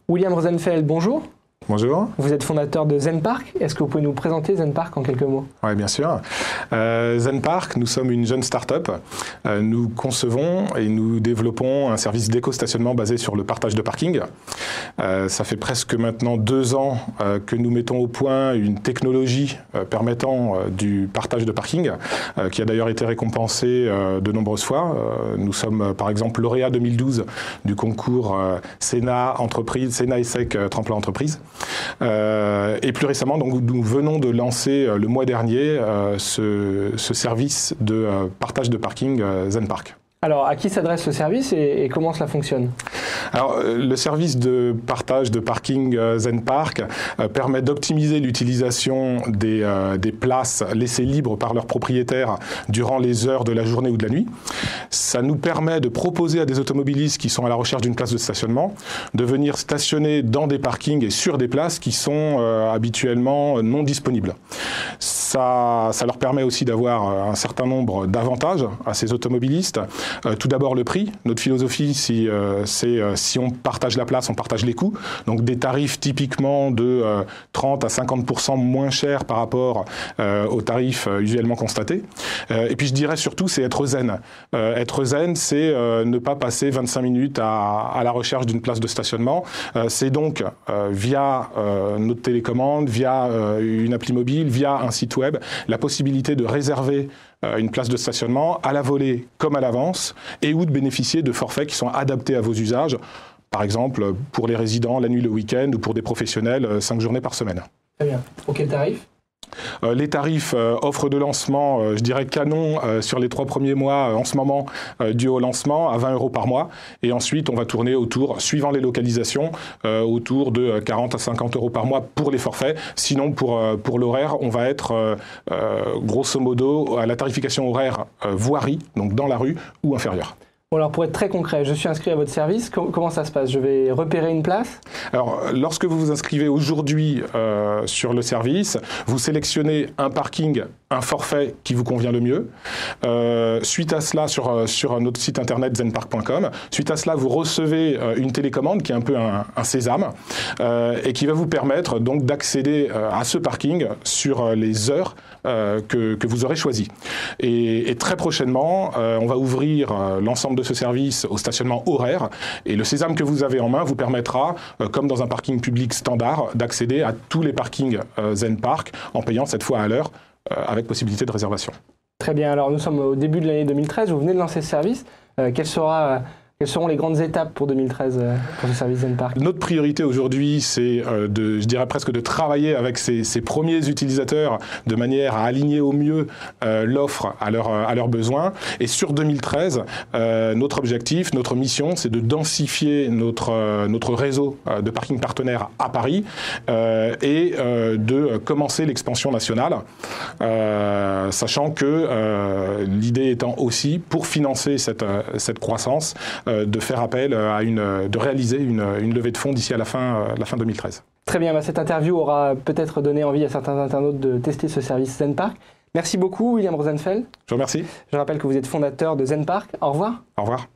William Rosenfeld, bonjour. Bonjour. Vous êtes fondateur de ZenPark. Est-ce que vous pouvez nous présenter ZenPark en quelques mots? Oui, bien sûr. ZenPark, nous sommes une jeune start-up. Nous concevons et nous développons un service d'éco-stationnement basé sur le partage de parking. Ça fait presque maintenant 2 ans que nous mettons au point une technologie permettant du partage de parking, qui a d'ailleurs été récompensée de nombreuses fois. Nous sommes par exemple lauréat 2012 du concours Sénat ESSEC Tremplin Entreprise. Et plus récemment, donc, nous venons de lancer le mois dernier ce service de partage de parking ZenPark. Alors, à qui s'adresse ce service et comment cela fonctionne? Alors, le service de partage de parking ZenPark permet d'optimiser l'utilisation des places laissées libres par leurs propriétaires durant les heures de la journée ou de la nuit. Ça nous permet de proposer à des automobilistes qui sont à la recherche d'une place de stationnement de venir stationner dans des parkings et sur des places qui sont habituellement non disponibles. Ça leur permet aussi d'avoir un certain nombre d'avantages à ces automobilistes. Tout d'abord le prix. Notre philosophie, c'est si on partage la place, on partage les coûts. Donc des tarifs typiquement de 30 à 50% moins chers par rapport aux tarifs usuellement constatés. Et puis je dirais surtout, c'est être zen. Être zen, c'est ne pas passer 25 minutes à la recherche d'une place de stationnement. C'est donc via notre télécommande, via une appli mobile, via un site web, la possibilité de réserver une place de stationnement à la volée comme à l'avance et ou de bénéficier de forfaits qui sont adaptés à vos usages, par exemple pour les résidents la nuit, le week-end ou pour des professionnels 5 journées par semaine. Très bien. Pour quel tarif? Les tarifs offre de lancement, je dirais canon sur les 3 premiers mois en ce moment dû au lancement à 20 € par mois. Et ensuite, on va tourner autour, suivant les localisations, autour de 40 à 50 € par mois pour les forfaits. Sinon, pour l'horaire, on va être grosso modo à la tarification horaire voirie, donc dans la rue ou inférieure. Bon, alors pour être très concret, je suis inscrit à votre service, comment ça se passe? Je vais repérer une place? Alors, lorsque vous vous inscrivez aujourd'hui sur le service, vous sélectionnez un parking, un forfait qui vous convient le mieux. Suite à cela, sur notre site internet zenpark.com, suite à cela, vous recevez une télécommande qui est un peu un sésame et qui va vous permettre donc d'accéder à ce parking sur les heures que vous aurez choisies. Et très prochainement, on va ouvrir l'ensemble de ce service au stationnement horaire et le sésame que vous avez en main vous permettra, comme dans un parking public standard, d'accéder à tous les parkings ZenPark en payant cette fois à l'heure avec possibilité de réservation. Très bien, alors nous sommes au début de l'année 2013, vous venez de lancer ce service. Quelles seront les grandes étapes pour 2013 pour ce service ZenPark? Notre priorité aujourd'hui, c'est je dirais presque de travailler avec ces premiers utilisateurs de manière à aligner au mieux l'offre à leurs besoins. Et sur 2013, notre objectif, notre mission, c'est de densifier notre réseau de parking partenaires à Paris et de commencer l'expansion nationale, sachant que l'idée étant aussi, pour financer cette croissance, de faire appel de réaliser une levée de fonds d'ici à la fin 2013. Très bien, cette interview aura peut-être donné envie à certains internautes de tester ce service ZenPark. Merci beaucoup William Rosenfeld. Je vous remercie. Je rappelle que vous êtes fondateur de ZenPark. Au revoir. Au revoir.